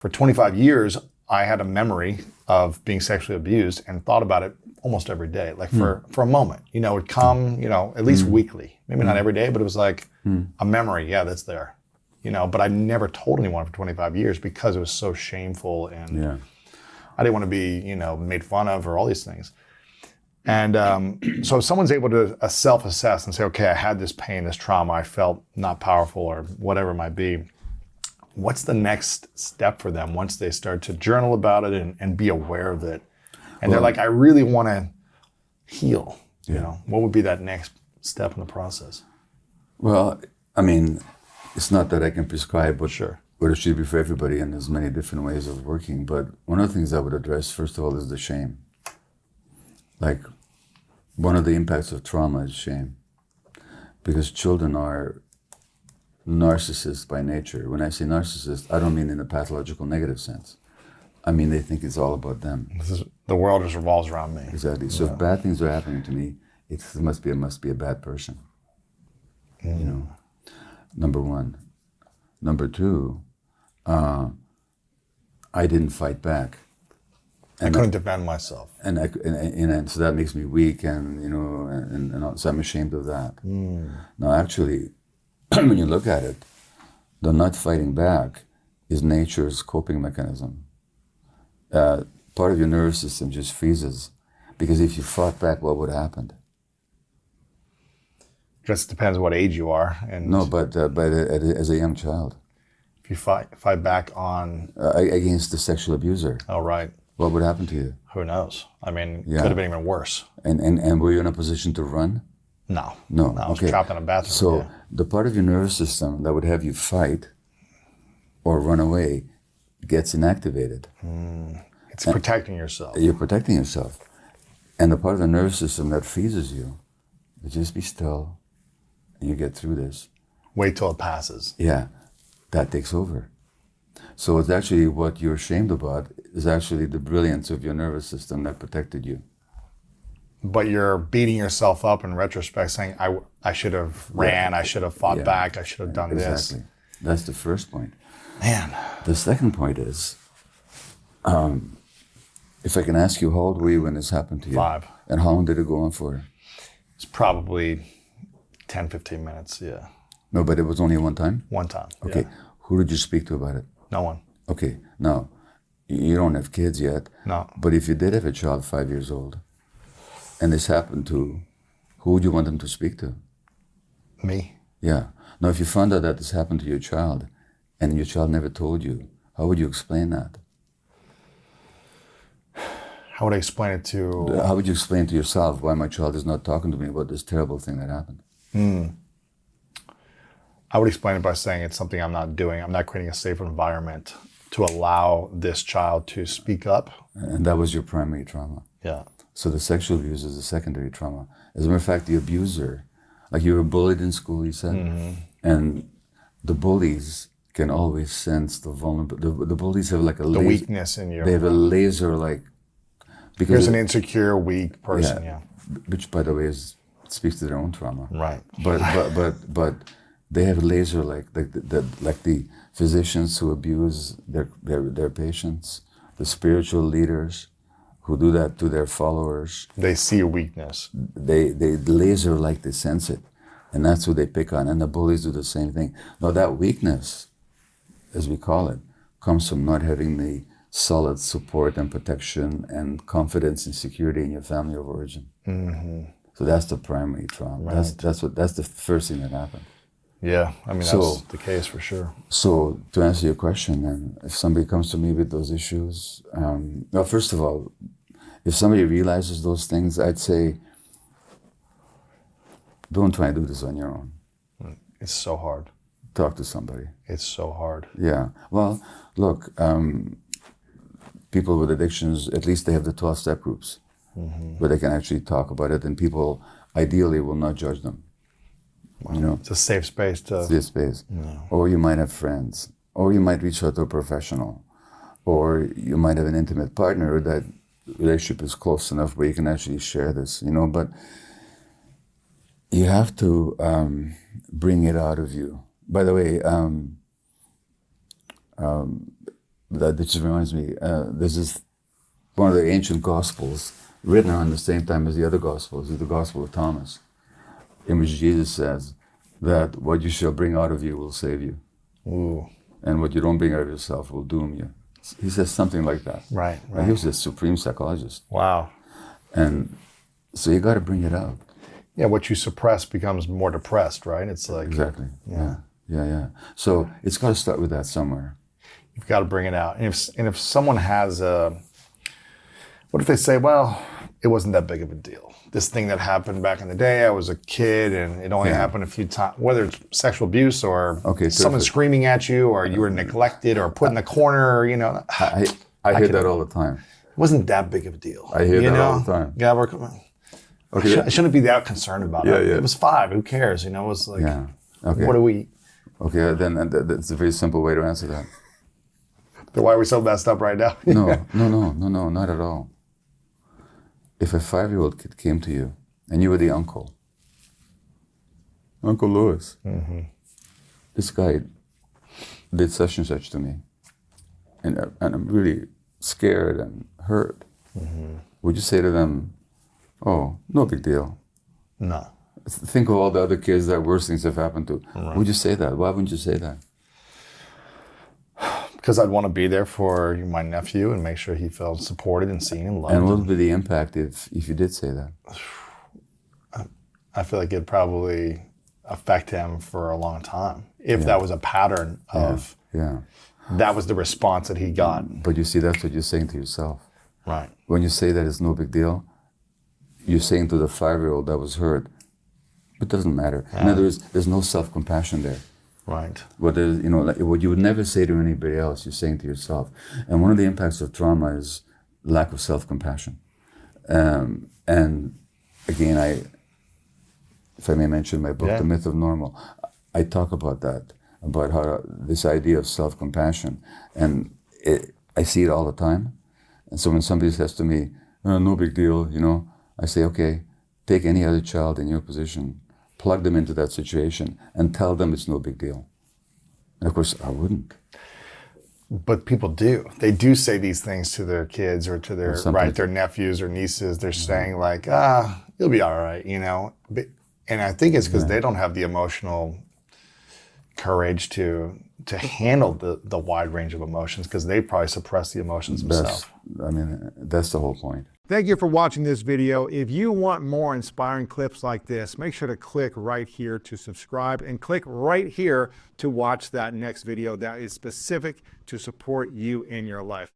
For 25 years, I had a memory of being sexually abused and thought about it almost every day, like for a moment. It would come, at least weekly. Maybe not every day, but it was like a memory. Yeah, that's there. But I never told anyone for 25 years because it was so shameful and I didn't want to be, made fun of or all these things. And so if someone's able to self-assess and say, okay, I had this pain, this trauma, I felt not powerful or whatever it might be, what's the next step for them once they start to journal about it and be aware of it? And they're like, I really want to heal. What would be that next step in the process? Well, I mean, it's not that I can prescribe what Sure. What it should be for everybody, and there's many different ways of working. But one of the things I would address, first of all, is the shame. Like, one of the impacts of trauma is shame. Because children are narcissists by nature. When I say narcissist, I don't mean in a pathological negative sense. I mean, they think it's all about them. The world just revolves around me. Exactly. So if bad things are happening to me, it must be a bad person. Number one. Number two, I didn't fight back. I couldn't defend myself. And so that makes me weak, and so I'm ashamed of that. Now, actually, when you look at it, the not fighting back is nature's coping mechanism. Part of your nervous system just freezes, because if you fought back, what would have happened? Just depends what age you are. And no, but as a young child. If you fight back on... against the sexual abuser. Oh, right. What would happen to you? Who knows? I mean, it could have been even worse. And were you in a position to run? No. No, I was trapped in a bathroom. So the part of your nervous system that would have you fight or run away gets inactivated. It's protecting yourself. You're protecting yourself. And the part of the nervous system that freezes you, just be still, and you get through this. Wait till it passes. Yeah, that takes over. So it's actually what you're ashamed about is actually the brilliance of your nervous system that protected you. But you're beating yourself up in retrospect, saying, I should have ran, I should have fought back, I should have done this. Exactly. That's the first point. Man. The second point is, if I can ask you, how old were you when this happened to you? 5. And how long did it go on for? It's probably 10, 15 minutes, yeah. No, but it was only one time? One time, Okay. yeah. Who did you speak to about it? No one. Okay. Now, you don't have kids yet. No. But if you did have a child 5 years old, and this happened to, who would you want them to speak to? Me. Yeah. Now, if you found out that this happened to your child, and your child never told you, how would you explain that? How would I explain it to... How would you explain to yourself why my child is not talking to me about this terrible thing that happened? I would explain it by saying it's something I'm not doing. I'm not creating a safe environment to allow this child to speak up. And that was your primary trauma. Yeah. So the sexual abuse is a secondary trauma. As a matter of fact, the abuser, like you were bullied in school, you said, and the bullies can always sense the vulnerability. The bullies have like a laser, weakness in you. They have a laser like... Because there's an insecure, weak person, yeah. Which, by the way, speaks to their own trauma. Right. But they have a laser like the physicians who abuse their patients, the spiritual leaders who do that to their followers. They see a weakness. They laser like they sense it, and that's who they pick on. And the bullies do the same thing. Now that weakness, as we call it, comes from not having the solid support and protection and confidence and security in your family of origin. So that's the primary trauma. Right. That's the first thing that happened. Yeah, I mean, that's the case for sure. So to answer your question, then, if somebody comes to me with those issues, well, first of all, if somebody realizes those things, I'd say, don't try and do this on your own. It's so hard. Talk to somebody. It's so hard. Yeah. Well, look, people with addictions, at least they have the 12-step groups where they can actually talk about it, and people ideally will not judge them. Wow. You know, it's a safe space to... Safe space. No. Or you might have friends, or you might reach out to a professional, or you might have an intimate partner that relationship is close enough where you can actually share this, you know, but you have to bring it out of you. By the way, that just reminds me, there's this, one of the ancient Gospels written around the same time as the other Gospels, is the Gospel of Thomas, in which Jesus says that what you shall bring out of you will save you. Ooh. And what you don't bring out of yourself will doom you. He says something like that. Right, And he was a supreme psychologist. Wow. And so you got to bring it out. Yeah, what you suppress becomes more depressed, right? It's like... Exactly. Yeah. So it's got to start with that somewhere. You've got to bring it out. And if someone has a... What if they say, well, it wasn't that big of a deal. This thing that happened back in the day, I was a kid and it only happened a few times, whether it's sexual abuse or someone screaming at you or you were neglected or put in the corner, you know. I hear that all the time. It wasn't that big of a deal. I hear that all the time. Gabor, come on. I shouldn't be that concerned about it. Yeah. It was 5. Who cares? You know, it was like, Okay. What do we... Okay, then that's a very simple way to answer that. Then why are we so messed up right now? No, not at all. If a 5-year-old kid came to you and you were the uncle, Uncle Louis, this guy did such and such to me, and I'm really scared and hurt, would you say to them, oh, no big deal? No. Think of all the other kids that worse things have happened to. Right. Would you say that? Why wouldn't you say that? Because I'd want to be there for my nephew and make sure he felt supported and seen and loved. And what would be the impact if you did say that? I feel like it'd probably affect him for a long time. If that was a pattern of, that was the response that he got. But you see, that's what you're saying to yourself. Right. When you say that it's no big deal, you're saying to the 5-year-old that was hurt, it doesn't matter. In other words, there's no self-compassion there. Right. What you would never say to anybody else, you're saying to yourself. And one of the impacts of trauma is lack of self-compassion. And again, if I may mention my book, The Myth of Normal, I talk about that, about how this idea of self-compassion, and I see it all the time. And so when somebody says to me, oh, no big deal, I say, okay, take any other child in your position, plug them into that situation, and tell them it's no big deal. And of course, I wouldn't. But people do. They do say these things to their kids or to their nephews or nieces. They're saying like, you'll be all right, And I think it's because they don't have the emotional courage to handle the wide range of emotions, because they probably suppress the emotions themselves. That's the whole point. Thank you for watching this video. If you want more inspiring clips like this, make sure to click right here to subscribe and click right here to watch that next video that is specific to support you in your life.